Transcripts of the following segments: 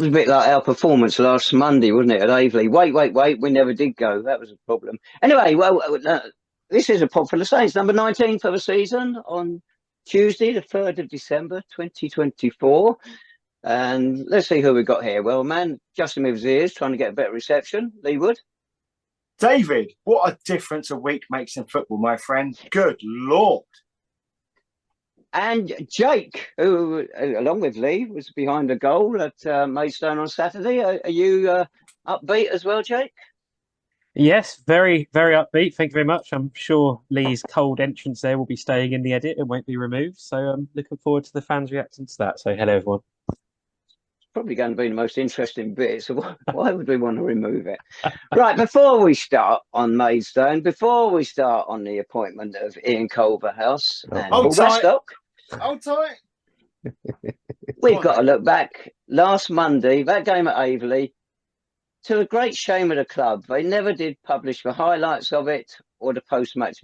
was a bit like our performance last Monday, wasn't it, at Aveley? Wait, we never did go. That was a problem. Anyway, this is a Podful of Saints, number 19 for the season on Tuesday, the 3rd of December, 2024. And let's see who we got here. Well, man, Justin with his ears, trying to get a better reception. Lee Wood. David, what a difference a week makes in football, my friend. Good Lord. And Jake, who, along with Lee, was behind the goal at Maidstone on Saturday. Are you upbeat as well, Jake? Yes, very, very upbeat. Thank you very much. I'm sure Lee's cold entrance there will be staying in the edit and won't be removed. So I'm looking forward to the fans reacting to that. So hello, everyone. Probably going to be the most interesting bit, so why would we want to remove it? Right, before we start on Maidstone, before we start on the appointment of Ian Culverhouse and Paul Bastock, we've got to look back last Monday, that game at Aveley, to the great shame of the club. They never did publish the highlights of it or the post-match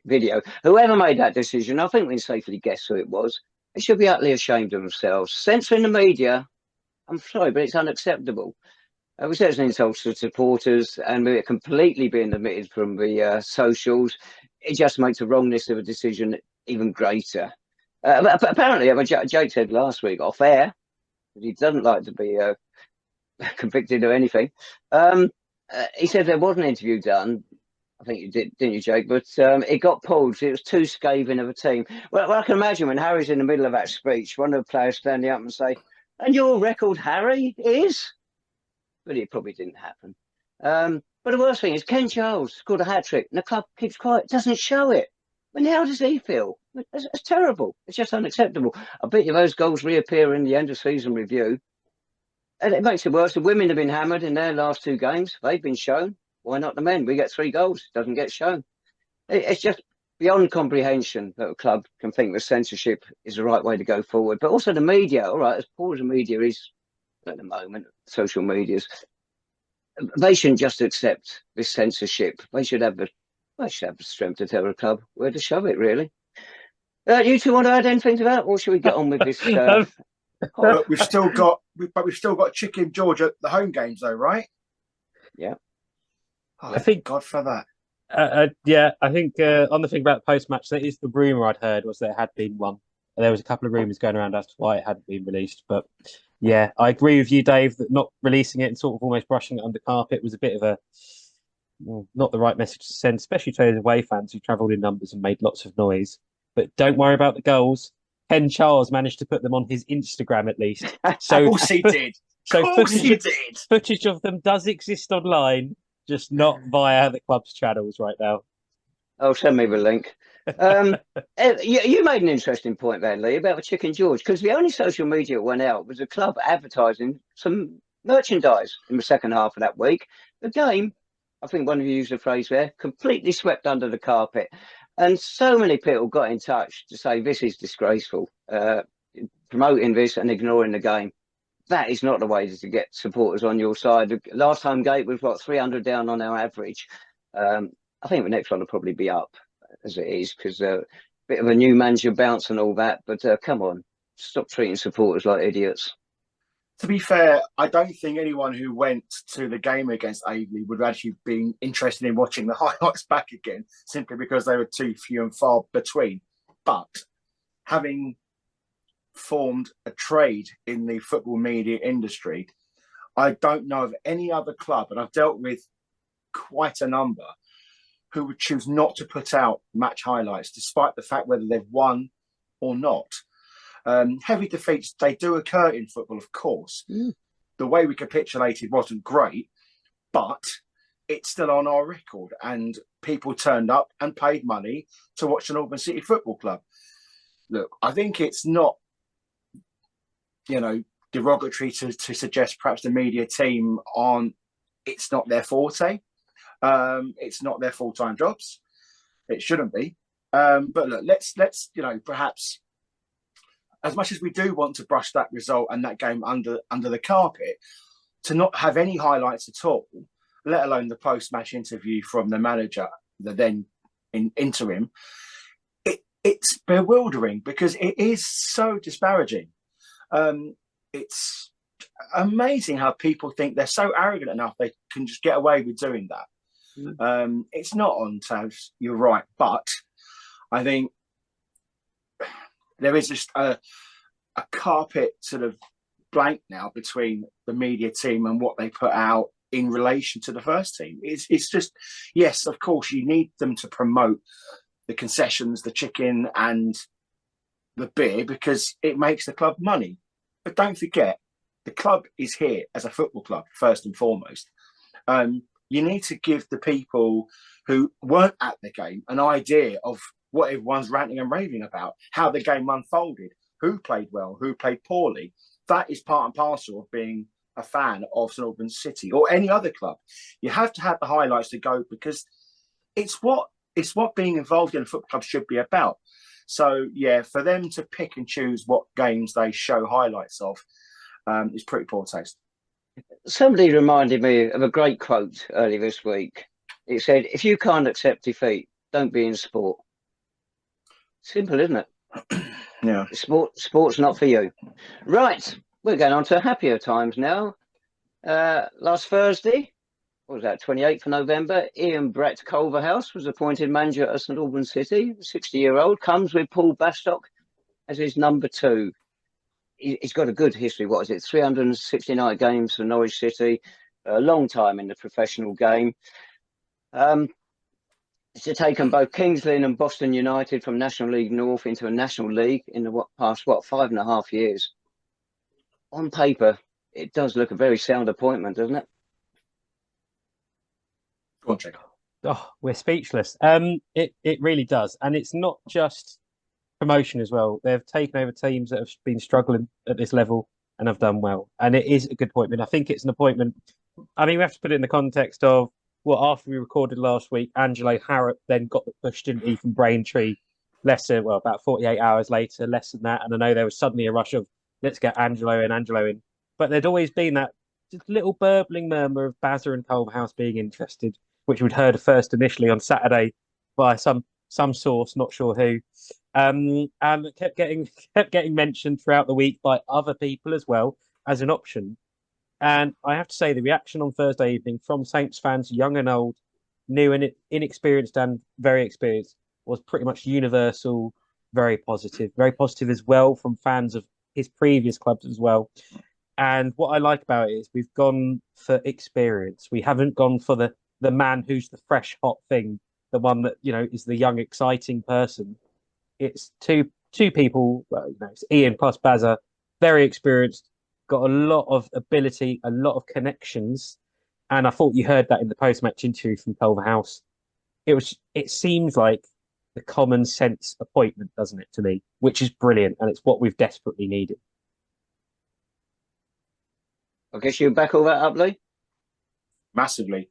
video. Whoever made that decision, I think we can safely guess who it was. They should be utterly ashamed of themselves. Censoring the media, I'm sorry, but it's unacceptable. We said it's an insult to supporters, and we're completely being omitted from the socials. It just makes the wrongness of a decision even greater. But apparently, Jake said last week off air that he doesn't like to be convicted of anything. He said there was an interview done. I think you did, didn't you, Jake? But it got pulled. It was too scathing of a team. Well, I can imagine when Harry's in the middle of that speech, one of the players standing up and say, "And your record, Harry, is?" But it probably didn't happen. But the worst thing is Ken Charles scored a hat-trick and the club keeps quiet, doesn't show it. I mean, how does he feel? It's terrible. It's just unacceptable. I bet you those goals reappear in the end-of-season review. And it makes it worse. The women have been hammered in their last 2 games. They've been shown. Why not the men? We get 3 goals. It doesn't get shown. It's just beyond comprehension that a club can think that censorship is the right way to go forward. But also the media, all right, as poor as the media is at the moment, social medias, they shouldn't just accept this censorship. They should have the strength to tell the club where to shove it, really. You two want to add anything to that, or should we get on with this? But we've still got Chicken George at the home games, though, right? Yeah. Oh, I think God for that. Yeah, I think on the thing about the post-match, that is the rumour I'd heard was there had been one. There was a couple of rumours going around as to why it hadn't been released. But yeah, I agree with you, Dave, that not releasing it and sort of almost brushing it under the carpet was a bit of not the right message to send, especially to those away fans who travelled in numbers and made lots of noise. But don't worry about the goals. Ken Charles managed to put them on his Instagram at least. So, of course he did. Footage of them does exist online, just not via the club's channels right now. Oh, send me the link. You made an interesting point there, Lee, about the Chicken George, because the only social media that went out was the club advertising some merchandise in the second half of that week. The game, I think one of you used the phrase there, completely swept under the carpet. And so many people got in touch to say this is disgraceful, promoting this and ignoring the game. That is not the way to get supporters on your side. The last home gate was, 300 down on our average. I think the next one will probably be up as it is, because a bit of a new manager bounce and all that. But come on, stop treating supporters like idiots. To be fair, I don't think anyone who went to the game against Aveley would have actually been interested in watching the highlights back again, simply because they were too few and far between. But having formed a trade in the football media industry, I don't know of any other club, and I've dealt with quite a number, who would choose not to put out match highlights, despite the fact whether they've won or not. Heavy defeats, they do occur in football, of course. The way we capitulated wasn't great, but it's still on our record. And people turned up and paid money to watch St Albans City Football Club. Look, I think it's not, derogatory to suggest perhaps the media team it's not their forte. It's not their full-time jobs. It shouldn't be. But look, let's perhaps, as much as we do want to brush that result and that game under the carpet, to not have any highlights at all, let alone the post-match interview from the manager, the then interim, it's bewildering because it is so disparaging. It's amazing how people think they're so arrogant enough they can just get away with doing that. It's not on Tavs, you're right, but I think there is just a carpet sort of blank now between the media team and what they put out in relation to the first team. It's just, yes, of course, you need them to promote the concessions, the chicken and the beer because it makes the club money. But don't forget, the club is here as a football club, first and foremost. You need to give the people who weren't at the game an idea of what everyone's ranting and raving about, how the game unfolded, who played well, who played poorly. That is part and parcel of being a fan of St Albans City or any other club. You have to have the highlights to go because it's what being involved in a football club should be about. So, yeah, for them to pick and choose what games they show highlights of is pretty poor taste. Somebody reminded me of a great quote earlier this week. It said, if you can't accept defeat, don't be in sport. Simple, isn't it? Yeah. Sport's not for you. Right, we're going on to happier times now. Last Thursday, what was that, 28th of November, Ian Culverhouse was appointed manager at St Albans City. 60-year-old, comes with Paul Bastock as his number 2. He's got a good history. What is it? 369 games for Norwich City, a long time in the professional game. It's taken both Kings Lynn and Boston United from National League North into a National League in the past 5.5 years. On paper, it does look a very sound appointment, doesn't it? Go on, check. Oh, we're speechless. It really does, and it's not just promotion as well. They've taken over teams that have been struggling at this level and have done well. And it is a good appointment. I think it's an appointment. I mean, we have to put it in the context of, well, after we recorded last week, Angelo Harrop then got the push, didn't he, from Braintree, about 48 hours later, less than that. And I know there was suddenly a rush of, let's get Angelo in. But there'd always been that just little burbling murmur of Bazza and Culverhouse being interested, which we'd heard first initially on Saturday by some source, not sure who. And it kept getting mentioned throughout the week by other people as well as an option. And I have to say, the reaction on Thursday evening from Saints fans, young and old, new and inexperienced and very experienced, was pretty much universal, very positive as well from fans of his previous clubs as well. And what I like about it is we've gone for experience. We haven't gone for the man who's the fresh, hot thing, the one that, is the young, exciting person. It's two people, it's Ian plus Bazza, very experienced, got a lot of ability, a lot of connections. And I thought you heard that in the post-match interview from Culverhouse. It seems like the common sense appointment, doesn't it, to me, which is brilliant. And it's what we've desperately needed. I guess you back all that up, Lee? Massively.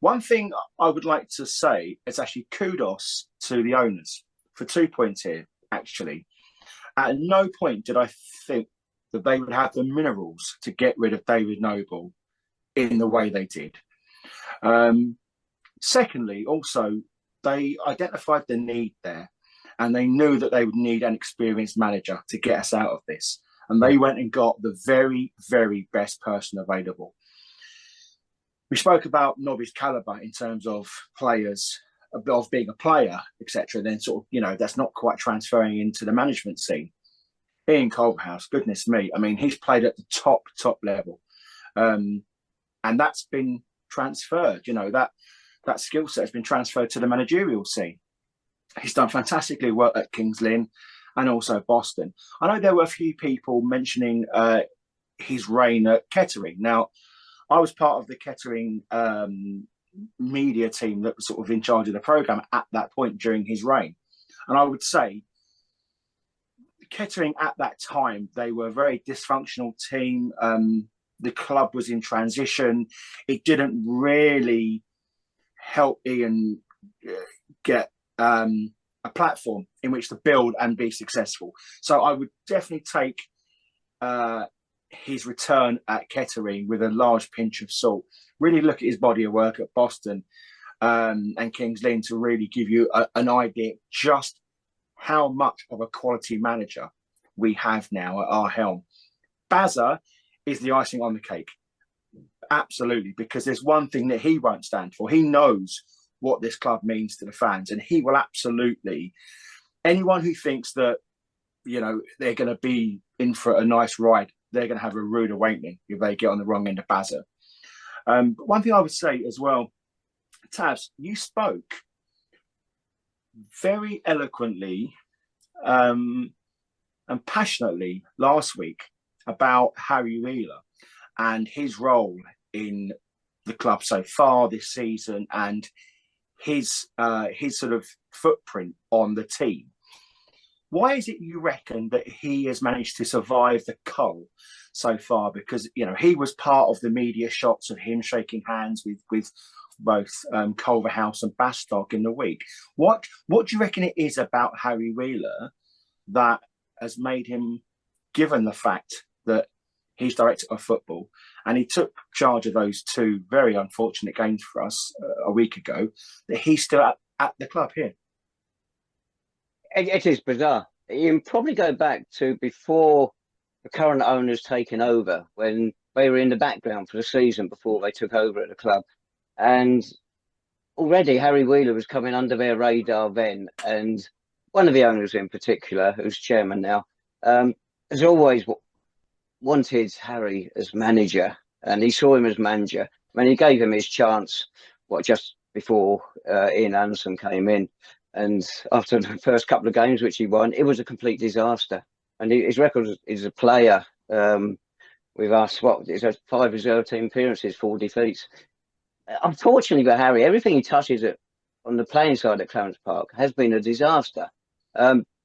One thing I would like to say is actually kudos to the owners for 2 points here, actually. At no point did I think that they would have the minerals to get rid of David Noble in the way they did. Secondly, also, they identified the need there and they knew that they would need an experienced manager to get us out of this. And they went and got the very, very best person available. We spoke about Nobby's calibre in terms of players, of being a player, etc. Then sort of, that's not quite transferring into the management scene. Ian Culverhouse, goodness me. I mean, he's played at the top level. And that's been transferred, that skill set has been transferred to the managerial scene. He's done fantastically well at Kings Lynn and also Boston. I know there were a few people mentioning his reign at Kettering. Now, I was part of the Kettering media team that was sort of in charge of the programme at that point during his reign. And I would say Kettering at that time, they were a very dysfunctional team. The club was in transition. It didn't really help Ian get a platform in which to build and be successful. So I would definitely take his return at Kettering with a large pinch of salt. Really look at his body of work at Boston and Kings Lynn to really give you an idea just how much of a quality manager we have now at our helm. Bazza is the icing on the cake. Absolutely, because there's one thing that he won't stand for. He knows what this club means to the fans, and he will absolutely, anyone who thinks that, you know, they're going to be in for a nice ride, they're going to have a rude awakening if they get on the wrong end of Bazza. But one thing I would say as well, Tabs, you spoke very eloquently and passionately last week about Harry Wheeler and his role in the club so far this season and his sort of footprint on the team. Why is it you reckon that he has managed to survive the cull so far? Because, you know, he was part of the media shots of him shaking hands with both Culverhouse and Bastock in the week. What do you reckon it is about Harry Wheeler that has made him, given the fact that he's director of football and he took charge of those two very unfortunate games for us a week ago, that he's still at the club here? It is bizarre. You can probably go back to before the current owners taken over, when they were in the background for the season before they took over at the club. And already Harry Wheeler was coming under their radar then. And one of the owners in particular, who's chairman now, has always wanted Harry as manager. And he saw him as manager. When he gave him his chance, just before Ian Anderson came in. And after the first couple of games, which he won, it was a complete disaster. And his record is a player with us. It's 5 reserve team appearances, 4 defeats. Unfortunately for Harry, everything he touches on the playing side at Clarence Park has been a disaster.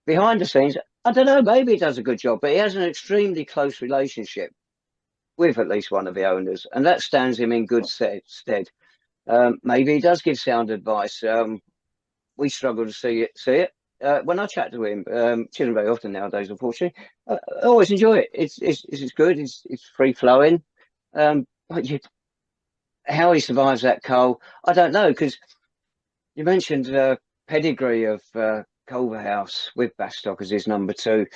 Behind the scenes, I don't know, maybe he does a good job, but he has an extremely close relationship with at least one of the owners, and that stands him in good stead. Maybe he does give sound advice. We struggle to see it. When I chat to him, which isn't very often nowadays, unfortunately, I always enjoy it. It's good. It's free flowing. But how he survives that coal, I don't know, because you mentioned pedigree of Culverhouse with Bastock as his number 2.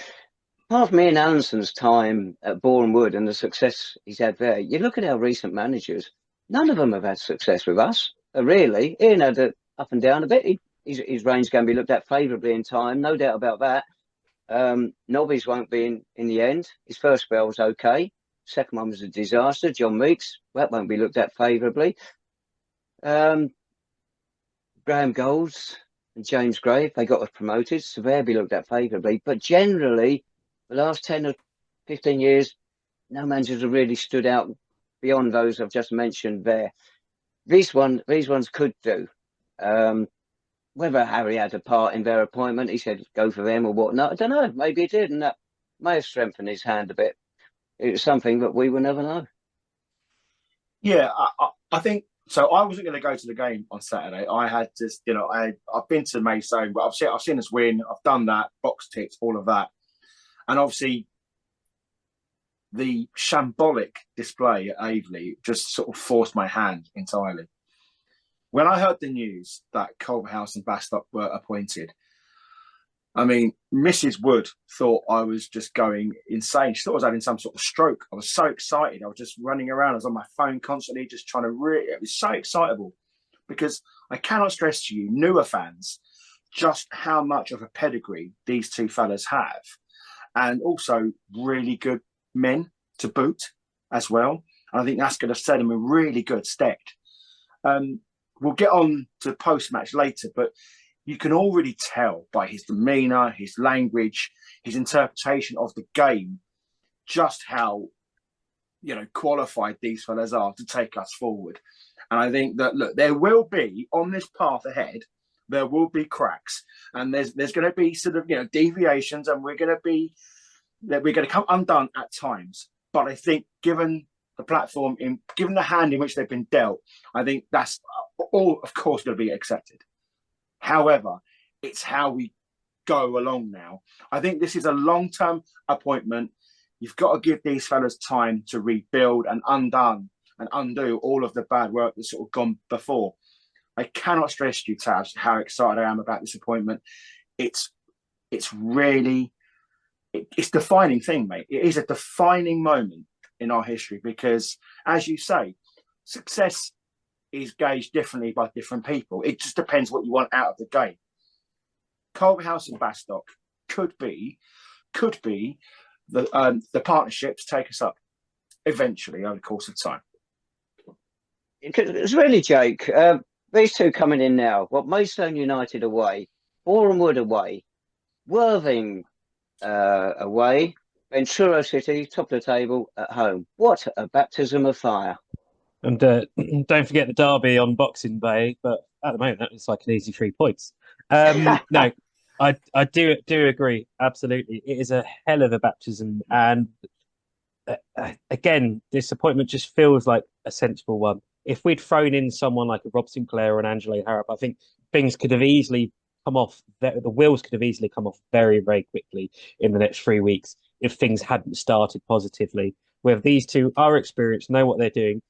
Apart from Ian Allison's time at Boreham Wood and the success he's had there, you look at our recent managers, none of them have had success with us, really. Ian had it up and down a bit. His reigns can be looked at favourably in time, no doubt about that. Nobby's won't be in the end. His first spell was okay. Second one was a disaster. John Meeks, that won't be looked at favourably. Graham Golds and James Gray, they got us promoted, so they'll be looked at favourably. But generally, the last 10 or 15 years, no managers have really stood out beyond those I've just mentioned there. These ones could do. Whether Harry had a part in their appointment, he said go for them or whatnot, I don't know. Maybe he did, and that may have strengthened his hand a bit. It was something that we will never know. Yeah, I think so. I wasn't going to go to the game on Saturday. I had just, I've been to Maidstone, but I've seen us win. I've done that, box ticks, all of that, and obviously the shambolic display at Aveley just sort of forced my hand entirely. When I heard the news that Culverhouse and Bastock were appointed, I mean, Mrs. Wood thought I was just going insane. She thought I was having some sort of stroke. I was so excited. I was just running around. I was on my phone constantly, just trying to it was so excitable, because I cannot stress to you, newer fans, just how much of a pedigree these two fellas have. And also really good men to boot as well. And I think that's going to set them in really good stead. We'll get on to post-match later, but you can already tell by his demeanour, his language, his interpretation of the game, just how, qualified these fellas are to take us forward. And I think that, look, there will be, on this path ahead, there will be cracks. And there's going to be sort of, deviations, and we're going to come undone at times. But I think given the platform, given the hand in which they've been dealt, I think that's all, of course, going to be accepted. However, it's how we go along now. I think this is a long-term appointment. You've got to give these fellas time to rebuild and undo all of the bad work that's sort of gone before. I cannot stress to you, Tabs, how excited I am about this appointment. It's really it's a defining thing, mate. It is a defining moment in our history because, as you say, success is gauged differently by different people. It just depends what you want out of the game. Culverhouse and Bastock could be the partnerships take us up eventually over the course of time. It's really, Jake. These two coming in now. What, Maidstone United away, Boreham Wood away, Worthing away, Ventura City, top of the table at home. What a baptism of fire. And don't forget the derby on Boxing Day, but at the moment it's like an easy 3 points. No, I do agree. Absolutely, it is a hell of a baptism, and again, this appointment just feels like a sensible one. If we'd thrown in someone like a Rob Sinclair or an Angelo Harrop, I think things could have easily come off. The wheels could have easily come off very, very quickly in the next 3 weeks if things hadn't started positively. Where these two are experienced, know what they're doing,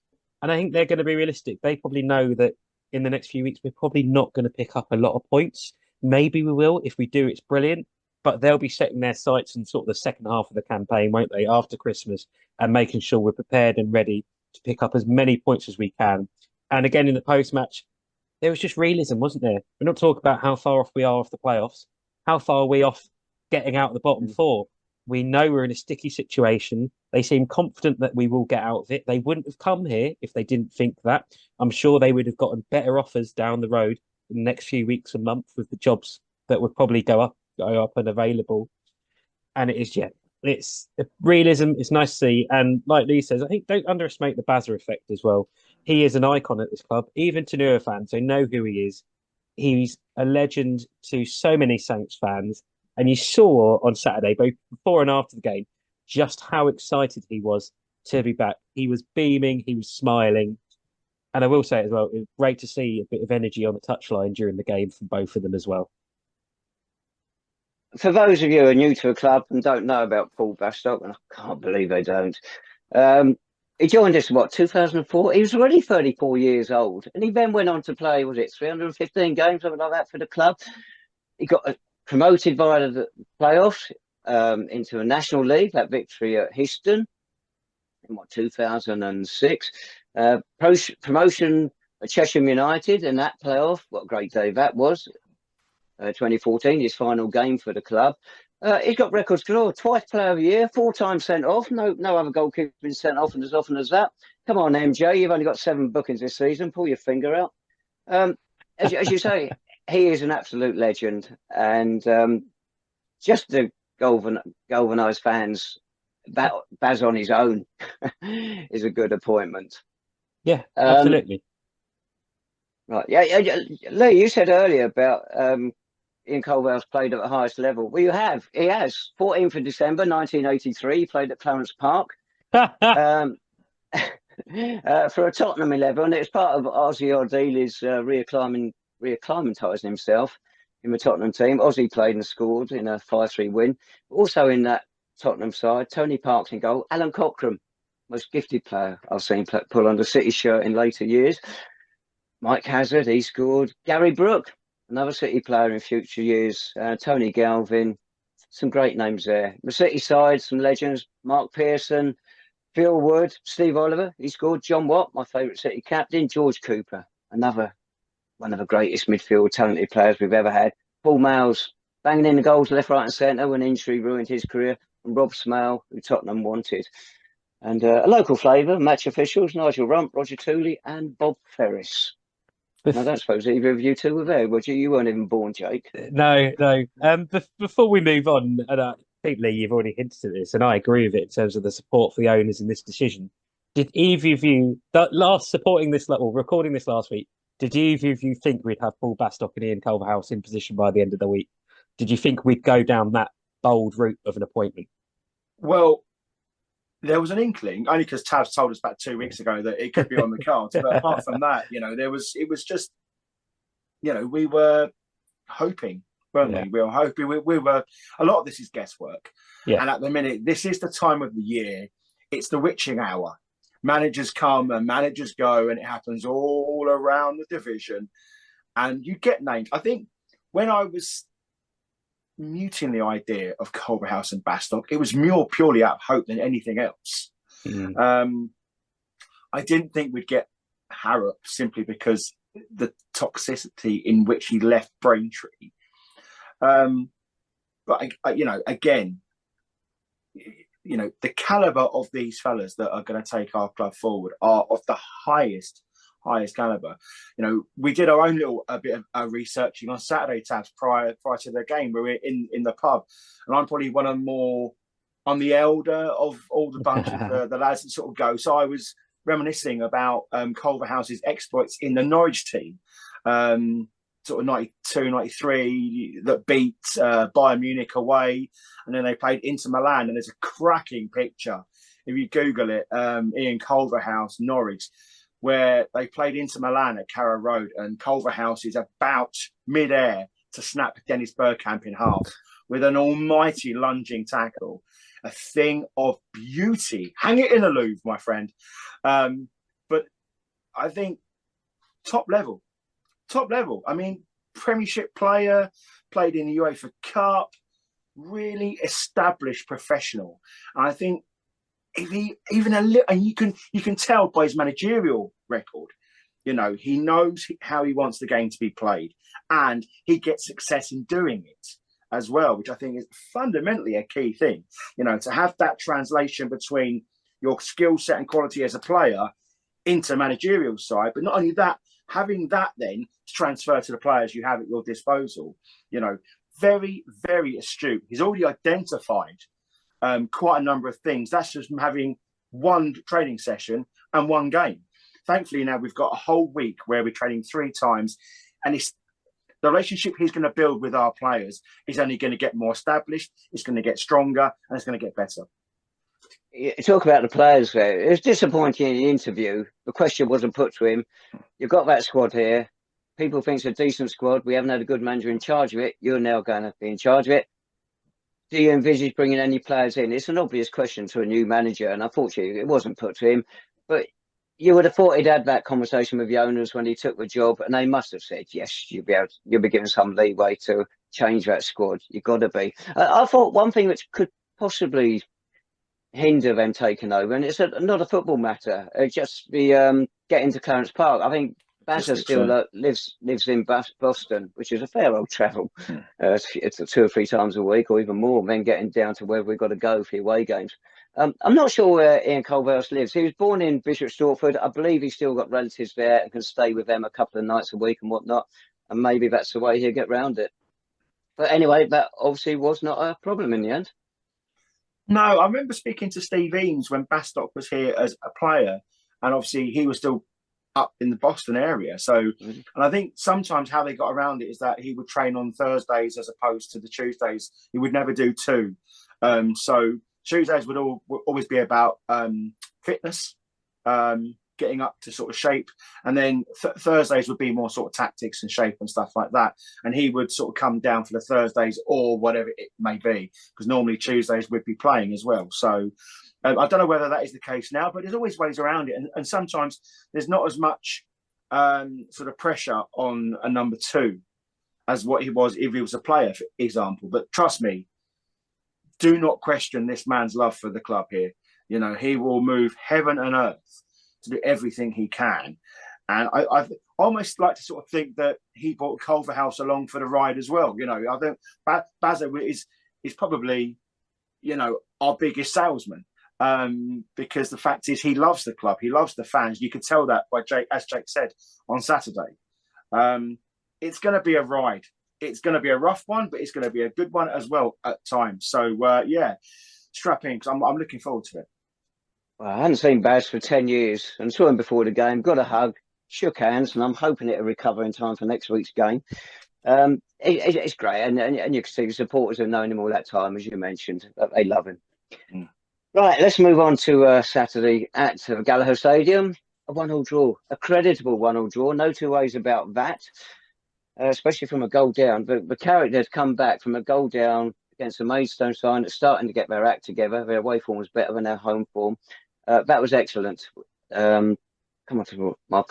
and I think they're going to be realistic. They probably know that in the next few weeks we're probably not going to pick up a lot of points. Maybe we will. If we do, it's brilliant. But they'll be setting their sights in sort of the second half of the campaign, won't they, after Christmas, and making sure we're prepared and ready to pick up as many points as we can. And again, in the post-match, there was just realism, wasn't there? We're not talking about how far off we are off the playoffs. How far are we off getting out of the bottom four? We know we're in a sticky situation. They seem confident that we will get out of it. They wouldn't have come here if they didn't think that. I'm sure they would have gotten better offers down the road in the next few weeks and months with the jobs that would probably go up and available. And it is, it's realism. It's nice to see. And like Lee says, I think don't underestimate the Bazza effect as well. He is an icon at this club. Even to newer fans, they know who he is. He's a legend to so many Saints fans. And you saw on Saturday, both before and after the game, just how excited he was to be back. He was beaming, he was smiling. And I will say it as well, it was great to see a bit of energy on the touchline during the game from both of them as well. For those of you who are new to the club and don't know about Paul Bastock, and I can't believe they don't, he joined us, 2004? He was already 34 years old. And he then went on to play, 315 games, something like that for the club. He got promoted via the playoffs into a National League, that victory at Histon in 2006. Promotion at Cheshire United in that playoff. What a great day that was. 2014, his final game for the club. He's got records galore. Twice Player of the Year, 4 times sent off. No other goalkeeper been sent off and as often as that. Come on, MJ, you've only got 7 bookings this season. Pull your finger out. As you say, he is an absolute legend, and just to galvanise fans, Baz on his own is a good appointment. Yeah, absolutely. Right, yeah. Lee, you said earlier about Ian Culverhouse played at the highest level. Well, he has. 14th of December 1983, he played at Clarence Park. For a Tottenham 11, it was part of Ossie Ardiles reacclimatising himself in the Tottenham team. Ossie played and scored in a 5-3 win. Also in that Tottenham side, Tony Parks in goal, Alan Cochrane, most gifted player I've seen pull on the City shirt in later years. Mike Hazard, he scored. Gary Brooke, another City player in future years. Tony Galvin, some great names there. The City side, some legends. Mark Pearson, Phil Wood, Steve Oliver, he scored. John Watt, my favourite City captain. George Cooper, another one of the greatest midfield talented players we've ever had. Paul Miles, banging in the goals left, right and centre when injury ruined his career. And Rob Smale, who Tottenham wanted. And a local flavour, match officials, Nigel Rump, Roger Tooley and Bob Ferris. I don't suppose either of you two were there, would you? You weren't even born, Jake. No. Before we move on, and I think, Lee, you've already hinted at this, and I agree with it in terms of the support for the owners in this decision. Did either of you, recording this last week, did either of you think we'd have Paul Bastock and Ian Culverhouse in position by the end of the week? Did you think we'd go down that bold route of an appointment? Well, there was an inkling, only because Tavs told us about 2 weeks ago that it could be on the cards. But apart from that, it was just, we were hoping, weren't we? We were hoping. We were. A lot of this is guesswork. Yeah. And at the minute, this is the time of the year. It's the witching hour. Managers come and managers go, and it happens all around the division. And you get named. I think when I was muting the idea of Culverhouse and Bastock. It was more purely out of hope than anything else. I didn't think we'd get Harrop simply because the toxicity in which he left Braintree. But again, the caliber of these fellas that are going to take our club forward are of the highest caliber. We did our own little bit of researching on Saturday, Tabs, prior to the game. We were in the pub, and I'm probably I'm the elder of all the bunch of the lads that sort of go. So I was reminiscing about Culverhouse's exploits in the Norwich team, sort of 92, 93, that beat Bayern Munich away, and then they played Inter Milan, and there's a cracking picture, if you Google it, Ian Culverhouse, Norwich, where they played Inter Milan at Carrow Road, and Culverhouse is about mid-air to snap Dennis Bergkamp in half with an almighty lunging tackle. A thing of beauty. Hang it in a Louvre, my friend. But I think top level. I mean, Premiership player, played in the UEFA Cup, really established professional. And I think if he even a little, and you can tell by his managerial record, he knows how he wants the game to be played, and he gets success in doing it as well, which I think is fundamentally a key thing. To have that translation between your skill set and quality as a player into managerial side, but not only that, having that then transfer to the players you have at your disposal. Very, very astute. He's already identified quite a number of things. That's just from having one training session and one game. Thankfully, now we've got a whole week where we're training 3 times, and the relationship he's going to build with our players is only going to get more established, it's going to get stronger, and it's going to get better. You talk about the players there. It was disappointing in the interview. The question wasn't put to him. You've got that squad here. People think it's a decent squad. We haven't had a good manager in charge of it. You're now going to be in charge of it. Do you envisage bringing any players in? It's an obvious question to a new manager, and unfortunately, it wasn't put to him. But you would have thought he'd had that conversation with the owners when he took the job, and they must have said, yes, you'll be given some leeway to change that squad. You've got to be. I thought one thing which could possibly hinder them taking over, and it's not a football matter. Just the getting to Clarence Park. I think Bazza still lives in Boston, which is a fair old travel. It's 2 or 3 times a week, or even more. Then getting down to where we've got to go for away games. I'm not sure where Ian Culverhouse lives. He was born in Bishop Stortford. I believe he's still got relatives there and can stay with them a couple of nights a week and whatnot. And maybe that's the way he'll get round it. But anyway, that obviously was not a problem in the end. No, I remember speaking to Steve Eames when Bastock was here as a player, and obviously he was still up in the Boston area. So, and I think sometimes how they got around it is that he would train on Thursdays as opposed to the Tuesdays. He would never do 2. So Tuesdays would always be about fitness, getting up to sort of shape, and then Thursdays would be more sort of tactics and shape and stuff like that. And he would sort of come down for the Thursdays or whatever it may be, because normally Tuesdays would be playing as well. So I don't know whether that is the case now, but there's always ways around it, and sometimes there's not as much sort of pressure on a number 2 as what he was if he was a player, for example. But trust me, do not question this man's love for the club here. He will move heaven and earth to do everything he can. And I almost like to sort of think that he brought Culverhouse along for the ride as well. I think Bazza is probably, our biggest salesman, because the fact is he loves the club. He loves the fans. You could tell that by as Jake said on Saturday. It's going to be a ride. It's going to be a rough one, but it's going to be a good one as well at times. So, strap in, because I'm looking forward to it. Well, I hadn't seen Baz for 10 years and saw him before the game, got a hug, shook hands, and I'm hoping it'll recover in time for next week's game. It's great, and you can see the supporters have known him all that time, as you mentioned. They love him. Right, let's move on to Saturday at Gallagher Stadium. A 1-1 draw, a creditable 1-1 draw. No 2 ways about that. Especially from a goal down. But the character has come back from a goal down against the Maidstone side that's starting to get their act together. Their away form was better than their home form. That was excellent. Come on to my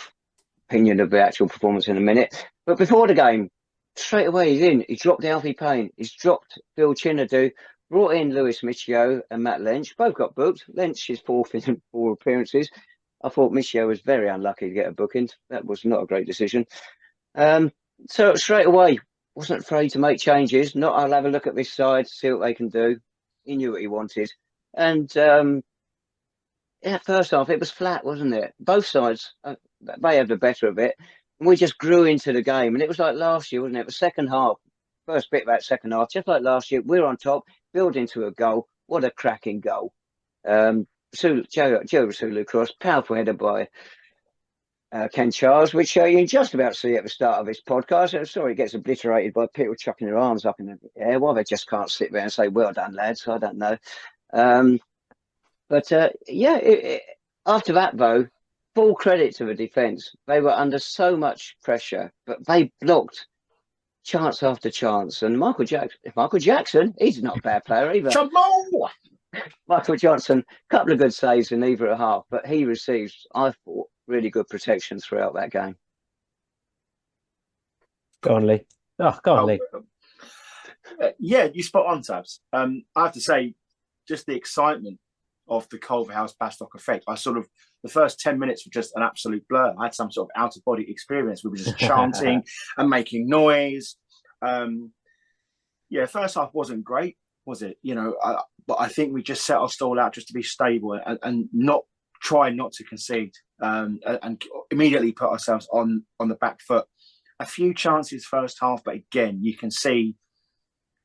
opinion of the actual performance in a minute. But before the game, straight away he's in. He dropped Alfie Payne. He's dropped Phil Chinadu. Brought in Lewis Michio and Matt Lynch. Both got booked. Lynch is fourth in 4 appearances. I thought Michio was very unlucky to get a booking. That was not a great decision. So straight away, wasn't afraid to make changes. Not, I'll have a look at this side, see what they can do. He knew what he wanted. And yeah, first half, it was flat, wasn't it? Both sides, they had the better of it. And we just grew into the game. And it was like last year, wasn't it? The second half, first bit of that second half, just like last year, we're on top, build into a goal. What a cracking goal. Joe Sulu cross, powerful header by Ken Charles, which you can just about see at the start of this podcast. I'm sorry it gets obliterated by people chucking their arms up in the air. Why they just can't sit there and say, well done, lads, I don't know. After that, though, full credit to the defence. They were under so much pressure, but they blocked chance after chance. And Michael Jackson, he's not a bad player either. Michael Johnson, a couple of good saves in either half, but he receives, I thought, really good protection throughout that game. Go on, Lee. Oh, go on, Lee. Yeah, you spot on, Tabs. I have to say, just the excitement of the Culverhouse Bastock effect. The first 10 minutes were just an absolute blur. I had some sort of out-of-body experience. We were just chanting and making noise. First half wasn't great, was it? But I think we just set our stall out just to be stable and not try not to concede and immediately put ourselves on the back foot. A few chances first half, but again, you can see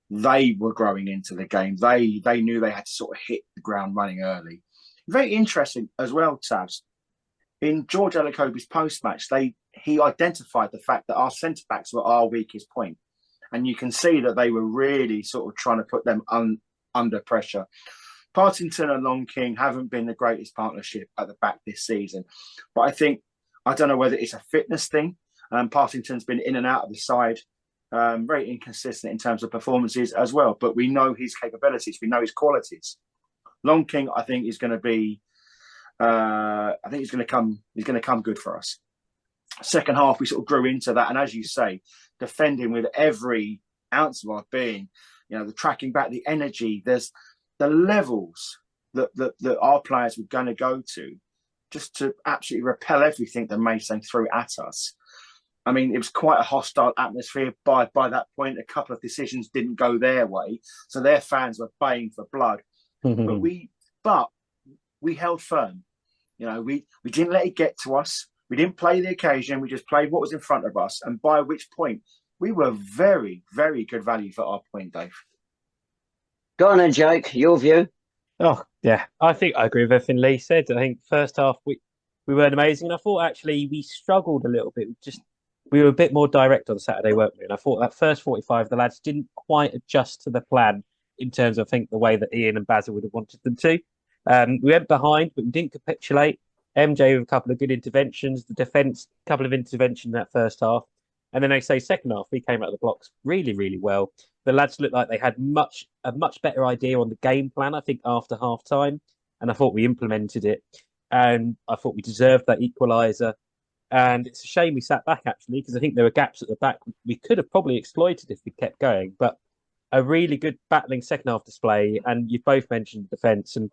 they were growing into the game. They knew they had to sort of hit the ground running early. Very interesting as well, Tabs. In George Ellacott's post-match, he identified the fact that our centre-backs were our weakest point. And you can see that they were really sort of trying to put them under pressure. Partington and Long King haven't been the greatest partnership at the back this season. But I don't know whether it's a fitness thing. Partington's been in and out of the side, very inconsistent in terms of performances as well. But we know his capabilities. We know his qualities. Long King, I think, is going to be... he's going to come good for us. Second half, we sort of grew into that. And as you say, defending with every ounce of our being, the tracking back, the energy, there's the levels that our players were going to go to just to absolutely repel everything that Maidstone threw at us. I mean, it was quite a hostile atmosphere by that point. A couple of decisions didn't go their way, so their fans were baying for blood. But we held firm. We didn't let it get to us. We didn't play the occasion. We just played what was in front of us. And by which point, we were very, very good value for our point, Dave. Go on then, Jake. Your view? Oh, yeah. I think I agree with everything Lee said. I think first half, we weren't amazing. And I thought, actually, we struggled a little bit. We were a bit more direct on Saturday, weren't we? And I thought that first 45, the lads didn't quite adjust to the plan in terms of, I think, the way that Ian and Basil would have wanted them to. We went behind, but we didn't capitulate. MJ with a couple of good interventions, the defence, a couple of interventions in that first half. And then they say second half, we came out of the blocks really, really well. The lads looked like they had a much better idea on the game plan, I think, after half time. And I thought we implemented it. And I thought we deserved that equaliser. And it's a shame we sat back, actually, because I think there were gaps at the back we could have probably exploited if we kept going. But a really good battling second half display. And you've both mentioned the defence. And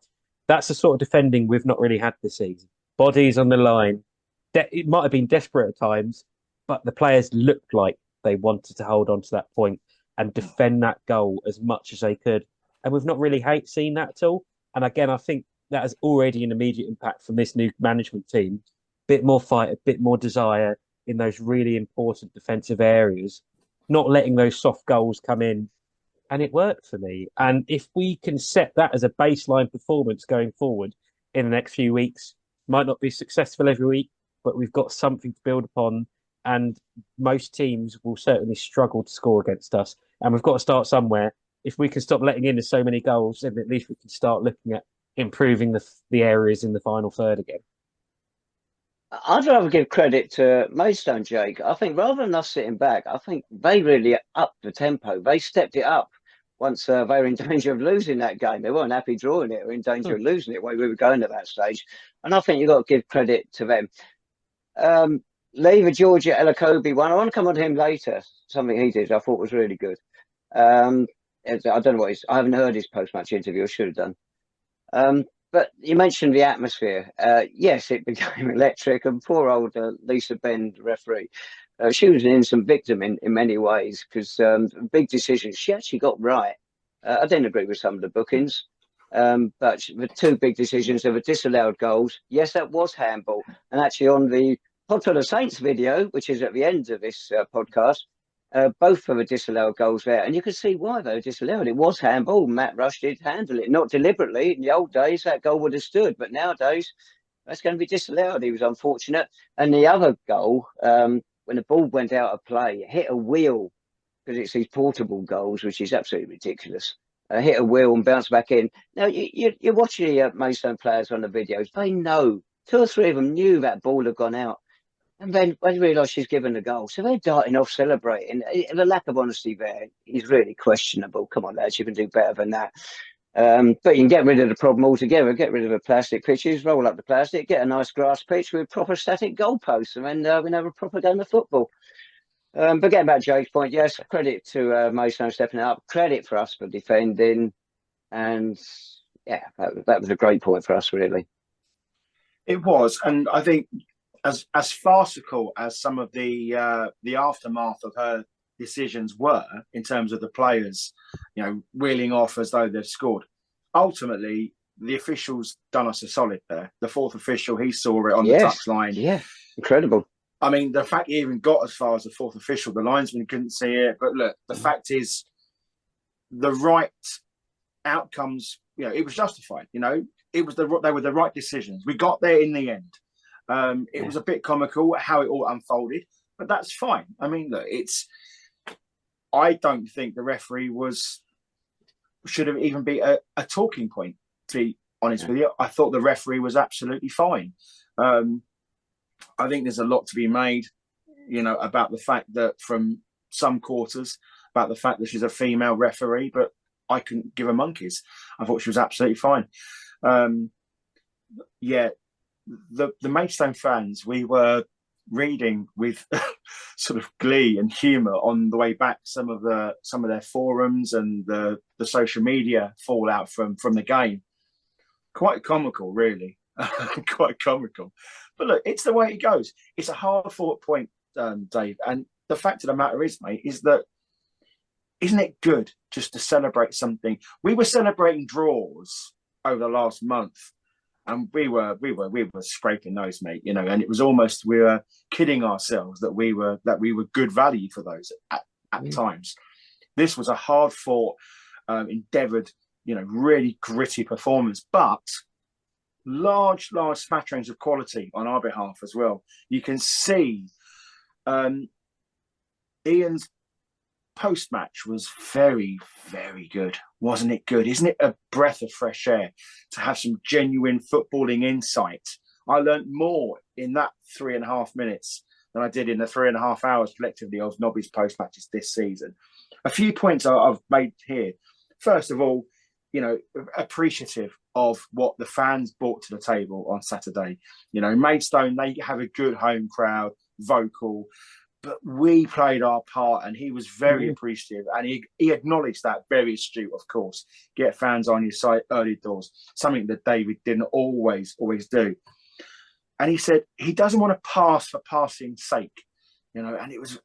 that's the sort of defending we've not really had this season. Bodies on the line. It might have been desperate at times, but the players looked like they wanted to hold on to that point and defend that goal as much as they could. And we've not really seen that at all. And again, I think that has already an immediate impact from this new management team. Bit more fight, a bit more desire in those really important defensive areas, not letting those soft goals come in. And it worked for me. And if we can set that as a baseline performance going forward in the next few weeks, might not be successful every week, but we've got something to build upon. And most teams will certainly struggle to score against us. And we've got to start somewhere. If we can stop letting in so many goals, then at least we can start looking at improving the areas in the final third again. I'd rather give credit to Maidstone, Jake. I think rather than us sitting back, I think they really upped the tempo. They stepped it up once they were in danger of losing that game. They weren't happy drawing it. They were in danger of losing it while we were going at that stage. And I think you've got to give credit to them. leave a Georgia Ellacott one. I want to come on to him later. Something he did I thought was really good. I don't know what I haven't heard his post-match interview. I should have done. But you mentioned the atmosphere. Yes, it became electric, and poor old Lisa Bend, referee, she was an innocent victim in many ways because big decisions she actually got right. I didn't agree with some of the bookings, but the two big decisions, there were disallowed goals. Yes, that was handball. And actually on the Podful of Saints video, which is at the end of this podcast, both of the disallowed goals there. And you can see why they were disallowed. It was handball. Matt Rush did handle it, not deliberately. In the old days, that goal would have stood. But nowadays, that's going to be disallowed. He was unfortunate. And the other goal, when the ball went out of play, it hit a wheel, because it's these portable goals, which is absolutely ridiculous. Hit a wheel and bounce back in. Now, you're watching the Maidstone players on the videos. They know. 2 or 3 of them knew that ball had gone out. And then when they realise she's given the goal, so they're darting off celebrating. The lack of honesty there is really questionable. Come on, lads, you can do better than that. But you can get rid of the problem altogether. Get rid of the plastic pitches, roll up the plastic, get a nice grass pitch with proper static goalposts, and then we have a proper game of football. But getting back to Jake's point, yes, credit to Maidstone stepping up. Credit for us for defending, and yeah, that was a great point for us, really. It was, and I think as farcical as some of the aftermath of her decisions were in terms of the players, wheeling off as though they've scored, ultimately the officials done us a solid there. The fourth official, he saw it on the touchline. Yeah, incredible. I mean, the fact he even got as far as the fourth official, the linesman couldn't see it. But look, the fact is, the right outcomes, it was justified. It was they were the right decisions. We got there in the end. It was a bit comical how it all unfolded, but that's fine. I mean, look, I don't think the referee should have even been a talking point, to be honest with you. I thought the referee was absolutely fine. I think there's a lot to be made, about the fact that from some quarters, about the fact that she's a female referee, but I couldn't give a monkeys. I thought she was absolutely fine. The Maidstone fans, we were reading with sort of glee and humour on the way back some of their forums and the social media fallout from the game. Quite comical, really. Quite comical. But look, it's the way it goes. It's a hard-fought point, Dave. And the fact of the matter is, mate, is that isn't it good just to celebrate something? We were celebrating draws over the last month, and we were scraping those, mate. And it was almost we were kidding ourselves that we were good value for those at times. This was a hard-fought, endeavoured, really gritty performance, but large smatterings of quality on our behalf as well. You can see Ian's post-match was very, very good. Wasn't it good? Isn't it a breath of fresh air to have some genuine footballing insight? I learned more in that 3.5 minutes than I did in the 3.5 hours collectively of Nobby's post-matches this season. A few points I've made here. First of all, appreciative of what the fans brought to the table on Saturday. Maidstone, they have a good home crowd, vocal, but we played our part, and he was very appreciative, and he acknowledged that, very astute, of course. Get fans on your side early doors, something that David didn't always do. And he said he doesn't want to pass for passing's sake, and it was,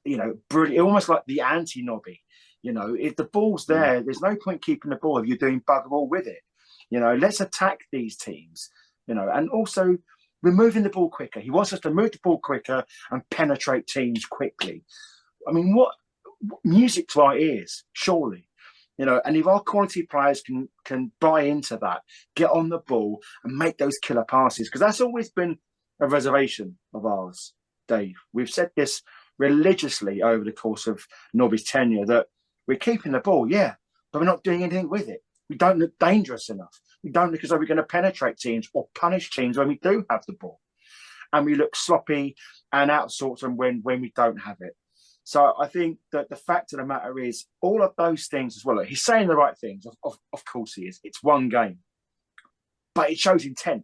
brilliant, almost like the anti-Nobby. If the ball's there, there's no point keeping the ball if you're doing bugger all with it. Let's attack these teams, and also we're moving the ball quicker. He wants us to move the ball quicker and penetrate teams quickly. I mean, what music to our ears, surely. And if our quality players can buy into that, get on the ball and make those killer passes, because that's always been a reservation of ours, Dave. We've said this religiously over the course of Nobby's tenure, that we're keeping the ball, yeah, but we're not doing anything with it. We don't look dangerous enough. We don't look as though we're going to penetrate teams or punish teams when we do have the ball. And we look sloppy and outsorted when we don't have it. So I think that the fact of the matter is, all of those things as well. Look, he's saying the right things. Of course he is. It's one game. But it shows intent.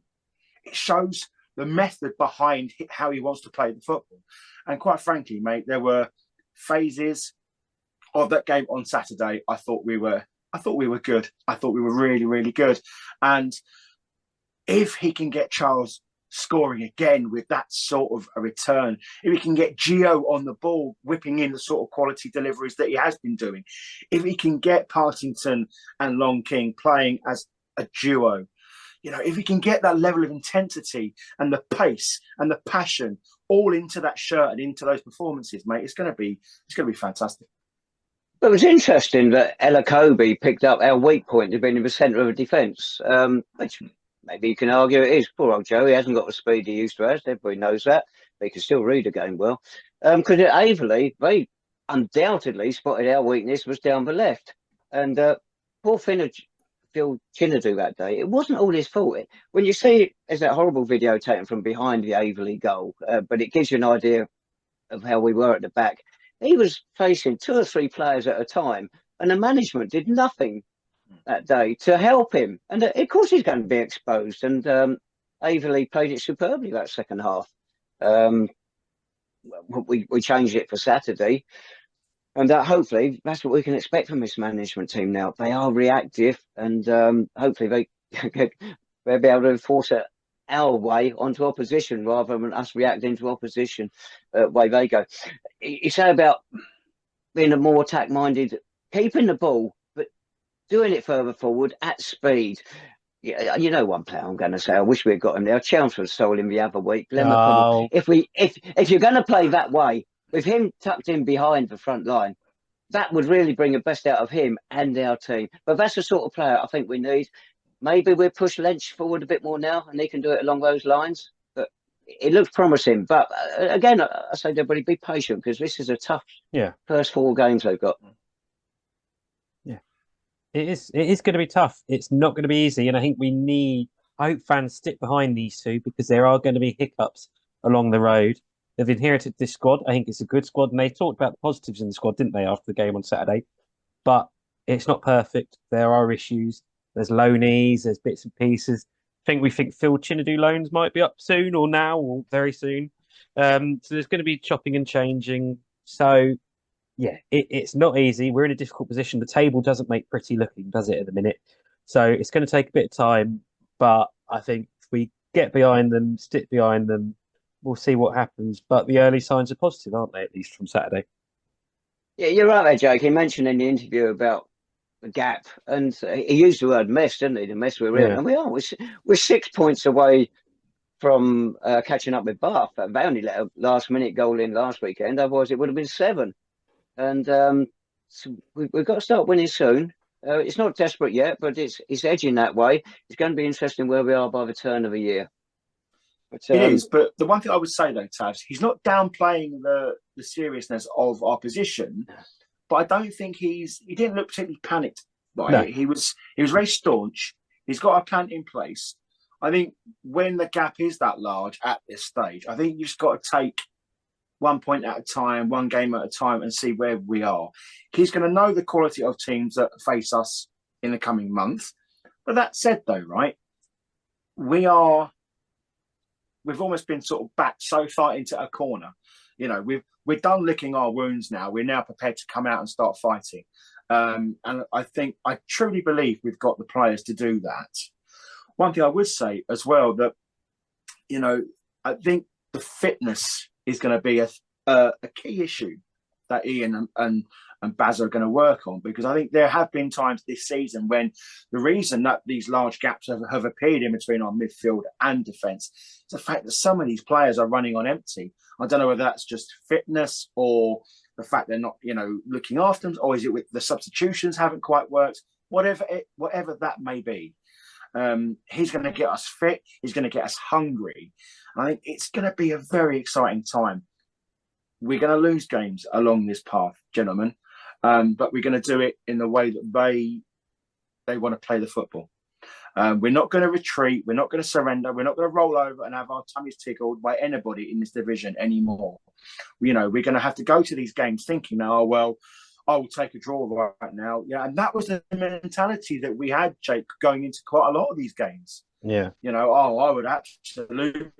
It shows method behind how he wants to play the football. And quite frankly, mate, there were phases of that game on Saturday. I thought we were good. I thought we were really, really good. And if he can get Charles scoring again with that sort of a return, if he can get Gio on the ball, whipping in the sort of quality deliveries that he has been doing, if he can get Partington and Long King playing as a duo, if he can get that level of intensity and the pace and the passion all into that shirt and into those performances, mate, it's going to be fantastic. It was interesting that Ellacott picked up our weak point of being in the centre of a defence, which maybe you can argue it is. Poor old Joe, he hasn't got the speed he used to have. Everybody knows that. But he can still read the game well. Because at Averley, they undoubtedly spotted our weakness was down the left. And poor Phil Chinadu that day, it wasn't all his fault. When you see there's that horrible video taken from behind the Averley goal, but it gives you an idea of how we were at the back. He was facing 2 or 3 players at a time, and the management did nothing that day to help him. And of course he's going to be exposed. And Averley played it superbly that second half. We changed it for Saturday. And hopefully that's what we can expect from this management team now. They are reactive, and hopefully they'll be able to enforce it our way onto opposition rather than us reacting to opposition way they go. You say about being a more attack-minded, keeping the ball, but doing it further forward at speed. Yeah, one player I'm going to say, I wish we'd got him there. Chelmsford stole him the other week. If you're going to play that way, with him tucked in behind the front line, that would really bring the best out of him and our team. But that's the sort of player I think we need. Maybe we'll push Lynch forward a bit more now, and he can do it along those lines. But it looks promising. But again, I say to everybody, be patient, because this is a tough first 4 games they've got. Yeah, it is going to be tough. It's not going to be easy, and I think I hope fans stick behind these two, because there are going to be hiccups along the road. They've inherited this squad. I think it's a good squad, and they talked about the positives in the squad, didn't they, after the game on Saturday? But it's not perfect. There are issues. There's loanees, there's bits and pieces. We think Phil Chinadu loans might be up soon, or now, or very soon. So there's going to be chopping and changing. So, yeah, it's not easy. We're in a difficult position. The table doesn't make pretty looking, does it, at the minute? So it's going to take a bit of time. But I think if we get behind them, stick behind them, we'll see what happens. But the early signs are positive, aren't they, at least from Saturday? Yeah, you're right there, Jake. He mentioned in the interview about the gap, and he used the word mess, didn't he? The mess we're in, and we're 6 points away from catching up with Bath. They only let a last-minute goal in last weekend; otherwise, it would have been 7. And so we've got to start winning soon. It's not desperate yet, but it's edging that way. It's going to be interesting where we are by the turn of the year. But, it is, but the one thing I would say though, Tavs, he's not downplaying the seriousness of our position. But I don't think he didn't look particularly panicked by it. He was very staunch. He's got a plan in place. I think when the gap is that large at this stage, I think you've just got to take 1 point at a time, 1 game at a time, and see where we are. He's going to know the quality of teams that face us in the coming month. But that said, though, right, we've almost been sort of backed so far into a corner. We're done licking our wounds now. We're now prepared to come out and start fighting. And I truly believe we've got the players to do that. One thing I would say as well, that, I think the fitness is going to be a key issue that Ian and Baz are going to work on, because I think there have been times this season when the reason that these large gaps have appeared in between our midfield and defence is the fact that some of these players are running on empty. I don't know whether that's just fitness or the fact they're not, looking after them, or is it with the substitutions haven't quite worked? Whatever that may be, he's going to get us fit. He's going to get us hungry. And I think it's going to be a very exciting time. We're going to lose games along this path, gentlemen, but we're going to do it in the way that they want to play the football. We're not going to retreat. We're not going to surrender. We're not going to roll over and have our tummies tickled by anybody in this division anymore. We're going to have to go to these games thinking, I will take a draw right now. Yeah, and that was the mentality that we had, Jake, going into quite a lot of these games. Yeah. I would absolutely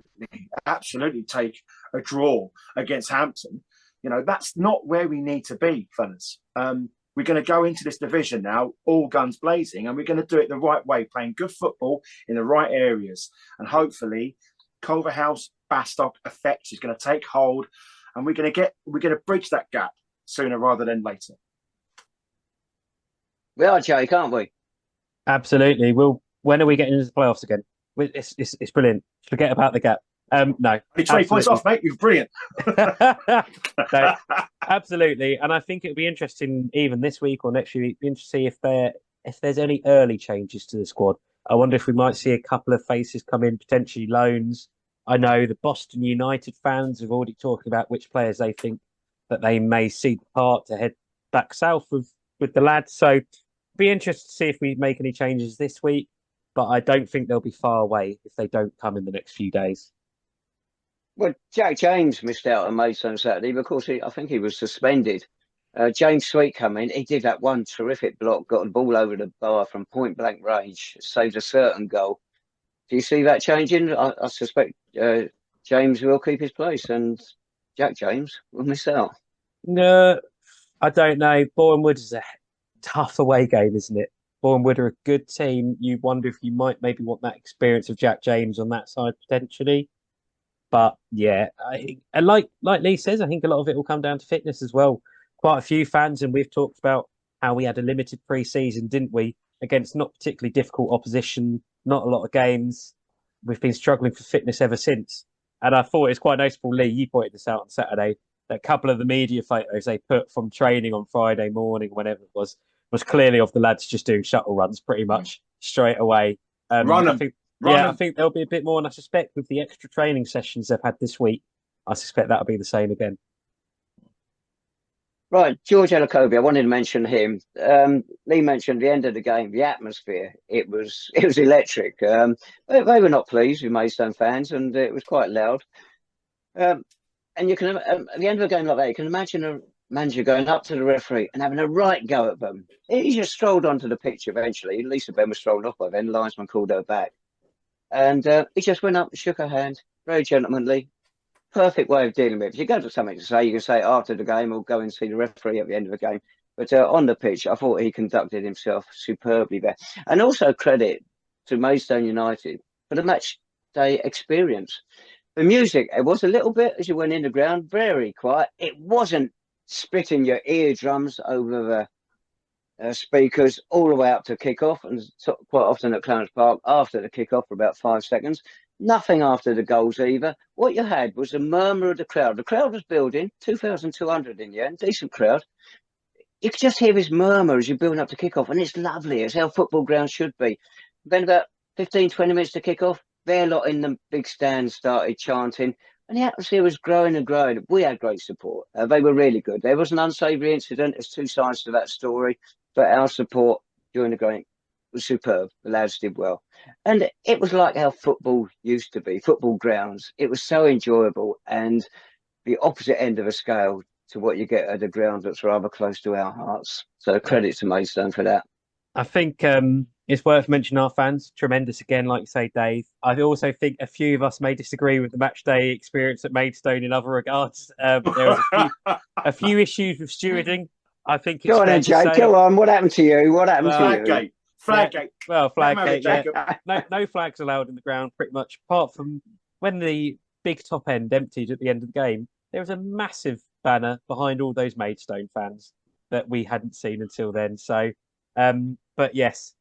absolutely take a draw against Hampton. You know, that's not where we need to be, fellas. We're going to go into this division now, all guns blazing, and we're going to do it the right way, playing good football in the right areas. And hopefully, Culverhouse Bastock effect is going to take hold, and we're going to bridge that gap sooner rather than later. We are, Jake, aren't we? Absolutely. When are we getting into the playoffs again? It's brilliant. Forget about the gap. No, only 20 points off, mate. You're brilliant. No, absolutely. And I think it'll be interesting, even this week or next week, to see if there's any early changes to the squad. I wonder if we might see a couple of faces come in, potentially loans. I know the Boston United fans have already talked about which players they think that they may see depart to head back south with the lads. So be interested to see if we make any changes this week. But I don't think they'll be far away if they don't come in the next few days. Well, Jack James missed out on Maidstone Saturday because I think he was suspended. James Sweet come in. He did that one terrific block, got the ball over the bar from point blank range, saved a certain goal. Do you see that changing? I suspect James will keep his place and Jack James will miss out. No, I don't know. Boreham Wood is a tough away game, isn't it? Boreham Wood are a good team. You wonder if you might maybe want that experience of Jack James on that side potentially. But yeah, and like Lee says, I think a lot of it will come down to fitness as well. Quite a few fans, and we've talked about how we had a limited pre-season, didn't we? Against not particularly difficult opposition, not a lot of games. We've been struggling for fitness ever since. And I thought it's quite noticeable, Lee, you pointed this out on Saturday, that a couple of the media photos they put from training on Friday morning, whenever it was clearly of the lads just doing shuttle runs pretty much straight away. I think there'll be a bit more, and I suspect with the extra training sessions they've had this week, I suspect that'll be the same again. Right, George Ellacott, I wanted to mention him. Lee mentioned the end of the game, the atmosphere. It was electric. They were not pleased with Maidstone fans, and it was quite loud. And you can, at the end of a game like that, you can imagine a manager going up to the referee and having a right go at them. He just strolled onto the pitch eventually. Lisa Ben was strolled off by then. The linesman called her back. And he just went up and shook her hand, very gentlemanly. Perfect way of dealing with it. If you go to something to say, you can say it after the game or go and see the referee at the end of the game. But on the pitch, I thought he conducted himself superbly there. And also credit to Maidstone United for the match day experience. The music, it was a little bit, as you went in the ground, very quiet. It wasn't spitting your eardrums over the speakers all the way up to kick-off, and quite often at Clarence Park after the kick-off for about 5 seconds. Nothing after the goals either. What you had was a murmur of the crowd. The crowd was building, 2,200 in the end, decent crowd. You could just hear this murmur as you're building up to kick-off, and it's lovely. It's how football grounds should be. Then about 15, 20 minutes to kick-off, their lot in the big stand started chanting, and the atmosphere was growing and growing. We had great support. They were really good. There was an unsavoury incident. There's two sides to that story, but our support during the game was superb. The lads did well. And it was like how football used to be, football grounds. It was so enjoyable and the opposite end of a scale to what you get at a ground that's rather close to our hearts. So credit to Maidstone for that. I think it's worth mentioning our fans. Tremendous again, like you say, Dave. I also think a few of us may disagree with the match day experience at Maidstone in other regards. There was a few issues with stewarding. I think it's go on then, Jake. Go on. What happened to you? What happened to you? Flaggate. Well, Flaggate. Yeah. No flags allowed in the ground, pretty much. Apart from when the big top end emptied at the end of the game, there was a massive banner behind all those Maidstone fans that we hadn't seen until then. So, but yes,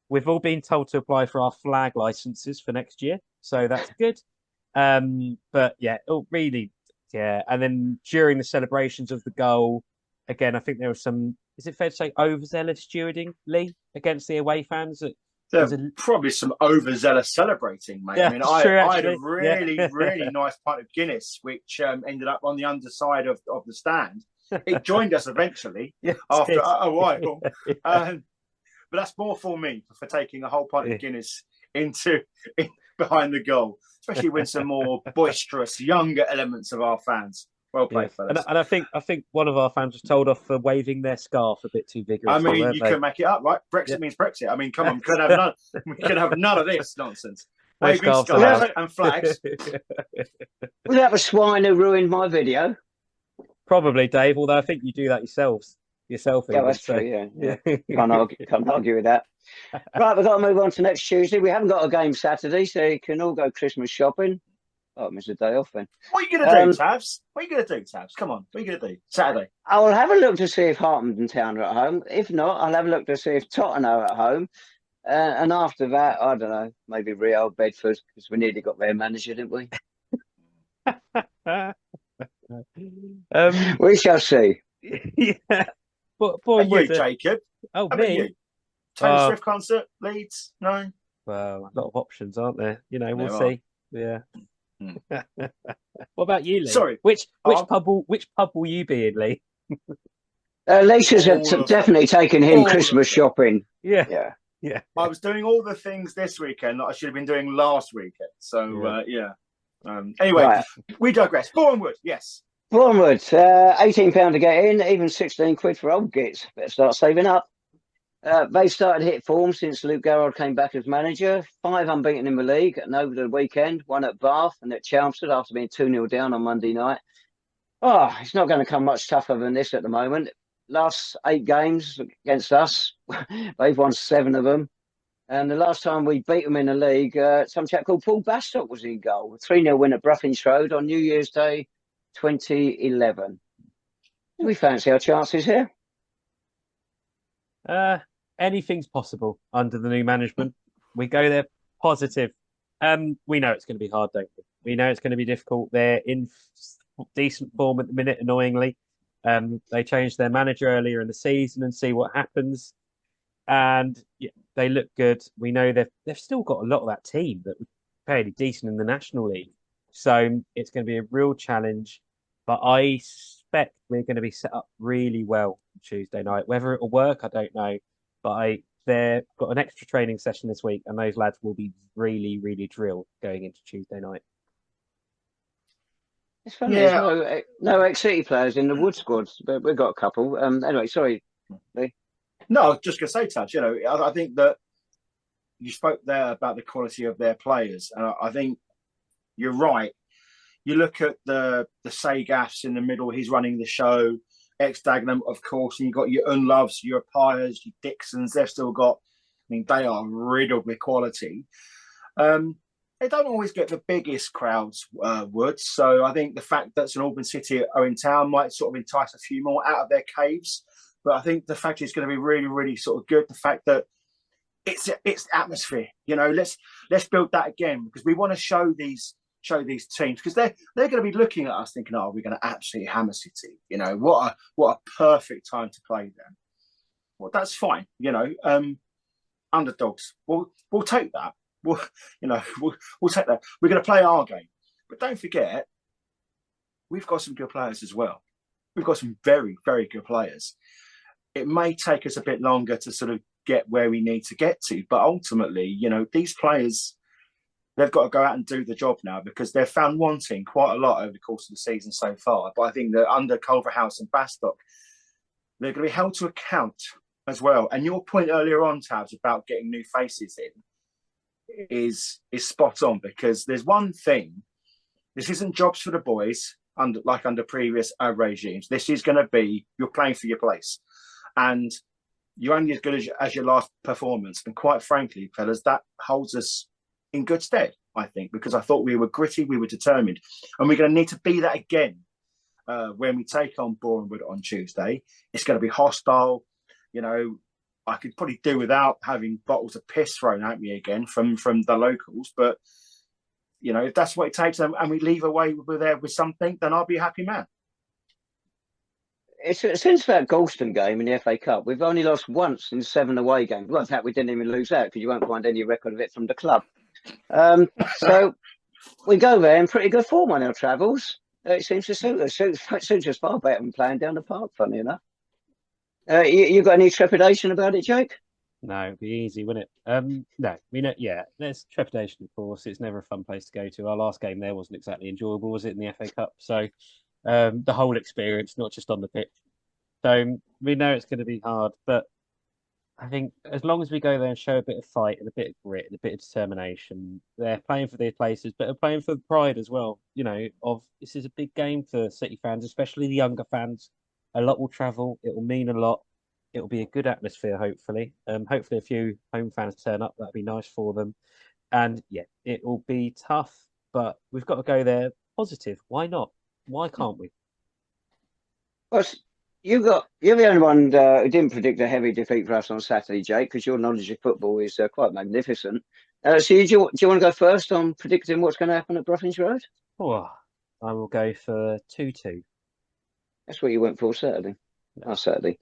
we've all been told to apply for our flag licenses for next year, so that's good. But yeah, really, yeah. And then during the celebrations of the goal, again, I think there was some. Is it fair to say overzealous stewarding, Lee, against the away fans? Probably some overzealous celebrating, mate. Yeah, I mean, true, I had a really nice pint of Guinness, which ended up on the underside of the stand. It joined us eventually after a while. But that's more for me for taking a whole pint of Guinness in behind the goal, especially with some more boisterous, younger elements of our fans. Well played, fellas. And I think one of our fans was told off for waving their scarf a bit too vigorously. I mean, you can make it up, right? Brexit means Brexit. I mean, come on, we can have none of this nonsense. waving scarves scarves allowed. and flags. Was that the swine who ruined my video? Probably, Dave. Although I think you do that yourself, Yeah, even. that's true. Yeah. Can't argue with that. Right, we've got to move on to next Tuesday. We haven't got a game Saturday, so you can all go Christmas shopping. Oh, I missed a day off then. What are you going to do, Tabs? What are you going to do, Tabs? Come on. What are you going to do? Saturday. I will have a look to see if Hartlepool Town are at home. If not, I'll have a look to see if Tottenham are at home. And after that, I don't know, maybe Real Bedford, because we nearly got their manager, didn't we? We shall see. Yeah. And you, Jacob? Oh, How me? about you? Taylor Swift concert, Leeds? No? Well, a lot of options, aren't there? We'll There see. Yeah. What about you, Lee? Sorry. Which pub will you be in, Lee? Lisa's definitely taken him Christmas shopping. Yeah. I was doing all the things this weekend that I should have been doing last weekend. So, anyway, right. We digress. Boreham Wood, yes. Boreham Wood, £18 to get in, even 16 quid for old gits. Better start saving up. They started hit form since Luke Garrard came back as manager. 5 unbeaten in the league, and over the weekend, 1 at Bath and at Chelmsford after being 2-0 down on Monday night. Oh, it's not going to come much tougher than this at the moment. Last 8 games against us, they've won 7 of them. And the last time we beat them in the league, some chap called Paul Bastock was in goal. 3-0 win at Bruffinch Road on New Year's Day, 2011. Do we fancy our chances here? Anything's possible under the new management. We go there positive. We know it's going to be hard, don't we? We know it's going to be difficult. They're in decent form at the minute, annoyingly. They changed their manager earlier in the season and see what happens. And yeah, they look good. We know they've still got a lot of that team that was fairly decent in the National League. So it's going to be a real challenge. But I suspect we're going to be set up really well Tuesday night. Whether it'll work, I don't know. But they've got an extra training session this week, and those lads will be really, really drilled going into Tuesday night. It's funny, there's no ex-City players in the Wood squads, but we've got a couple. Anyway, sorry, Lee. No, I was just going to say, Touch, I think that you spoke there about the quality of their players. And I think you're right. You look at the Sagafs in the middle, he's running the show. Ex-Dagenham, of course, and you've got your Unloves, your Pyres, your Dixons. They've still got, they are riddled with quality. They don't always get the biggest crowds, Woods. So I think the fact that St Albans City are in town might sort of entice a few more out of their caves. But I think the fact is going to be really, really sort of good. The fact that it's atmosphere. Let's build that again, because we want to show these teams, because they're going to be looking at us thinking, oh, we're going to absolutely hammer City. What a perfect time to play them. Well, that's fine. Underdogs. We'll take that. We'll take that. We're going to play our game, but don't forget, we've got some good players as well. We've got some very, very good players. It may take us a bit longer to sort of get where we need to get to, but ultimately, these players, they've got to go out and do the job now, because they're found wanting quite a lot over the course of the season so far. But I think that under Culverhouse and Bastock, they're going to be held to account as well. And your point earlier on, Tabs, about getting new faces in is spot on, because there's one thing. This isn't jobs for the boys under previous regimes. This is going to be, you're playing for your place. And you're only as good as your last performance. And quite frankly, fellas, that holds us in good stead, I think, because I thought we were gritty, we were determined. And we're going to need to be that again when we take on Boreham Wood on Tuesday. It's going to be hostile. I could probably do without having bottles of piss thrown at me again from the locals. But, if that's what it takes and we leave away with something, then I'll be a happy man. Since that Galston game in the FA Cup, we've only lost once in 7 away games. Well, in fact, we didn't even lose out, because you won't find any record of it from the club. So we go there in pretty good form on our travels. It seems to suit us. Suits us far better than playing down the park, funny enough. You got any trepidation about it, Jake? No, it'd be easy, wouldn't it? No, there's trepidation, of course. It's never a fun place to go to. Our last game there wasn't exactly enjoyable, was it, in the FA Cup? So the whole experience, not just on the pitch. So we know it's going to be hard, but I think as long as we go there and show a bit of fight and a bit of grit and a bit of determination, they're playing for their places, but they're playing for the pride as well. Of this is a big game for City fans, especially the younger fans. A lot will travel. It will mean a lot. It will be a good atmosphere, hopefully. Hopefully a few home fans turn up. That'd be nice for them. And yeah, it will be tough, but we've got to go there positive. Why not? Why can't we? Well, you're the only one who didn't predict a heavy defeat for us on Saturday, Jake, because your knowledge of football is quite magnificent. So do you want to go first on predicting what's going to happen at Broffin's Road? Oh, I will go for 2-2. That's what you went for Saturday. Last Saturday.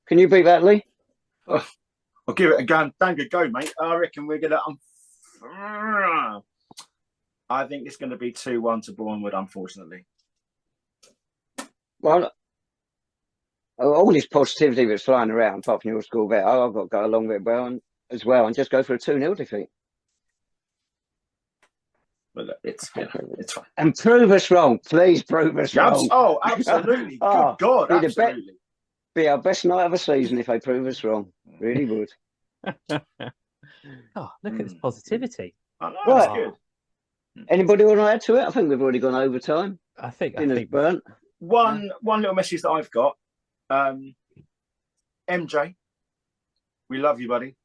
Can you beat that, Lee? Oh, I'll give it a dang good go, mate. I reckon we're going to... I think it's going to be 2-1 to Boreham Wood, unfortunately. Well, all this positivity that's flying around, apart from your school bet, I've got to go along with it as well and just go for a 2-0 defeat. But look, it's fine. And prove us wrong. Please prove us wrong. Oh, absolutely. Good God, absolutely. Be our best night of the season if they prove us wrong. Really would. Oh, look at this positivity. I know, right. That's good. Anybody want to add to it? I think we've already gone over time. I think burnt. One little message that I've got. MJ, we love you, buddy.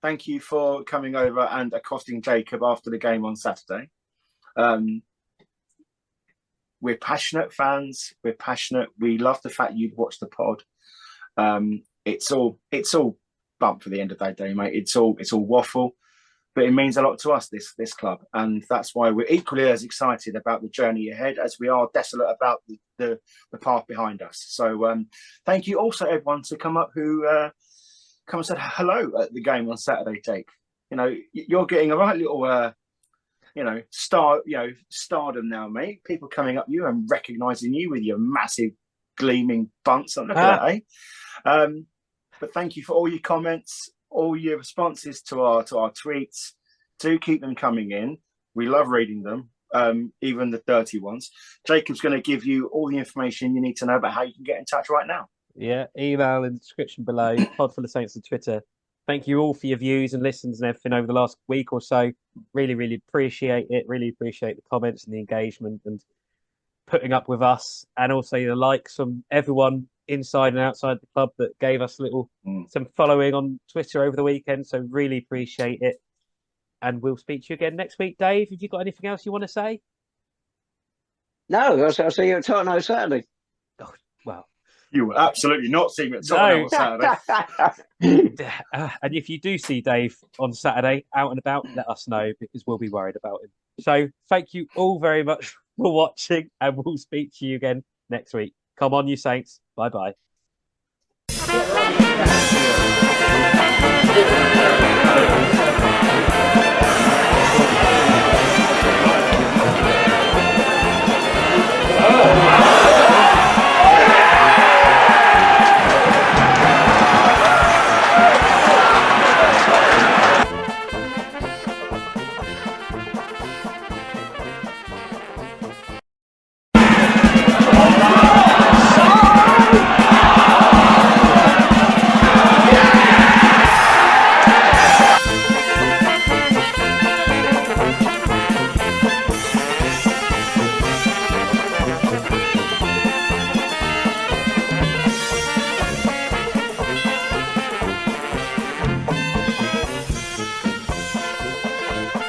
Thank you for coming over and accosting Jacob after the game on Saturday. We're passionate fans. We're passionate. We love the fact you'd watch the pod. It's all bump for the end of that day, mate. It's all waffle, but it means a lot to us, this club, and that's why we're equally as excited about the journey ahead as we are desolate about the path behind us. So thank you also everyone to come up who come and said hello at the game on Saturday, Jake. You're getting a right little stardom now, mate. People coming up you and recognizing you with your massive gleaming bunts. Look at that, eh? But thank you for all your comments, all your responses to our tweets. Do keep them coming in. We love reading them, even the dirty ones. Jacob's going to give you all the information you need to know about how you can get in touch right now. Yeah, email in the description below. Podful of Saints on Twitter. Thank you all for your views and listens and everything over the last week or so. Really, really appreciate it. Really appreciate the comments and the engagement and putting up with us, and also the likes from everyone inside and outside the club that gave us some following on Twitter over the weekend. So really appreciate it. And we'll speak to you again next week. Dave, have you got anything else you want to say? No, I'll see you at Tottenham Saturday. Oh, well. You will absolutely not see me at Tottenham on Saturday. And if you do see Dave on Saturday out and about, let us know, because we'll be worried about him. So thank you all very much for watching, and we'll speak to you again next week. Come on, you Saints. Bye-bye.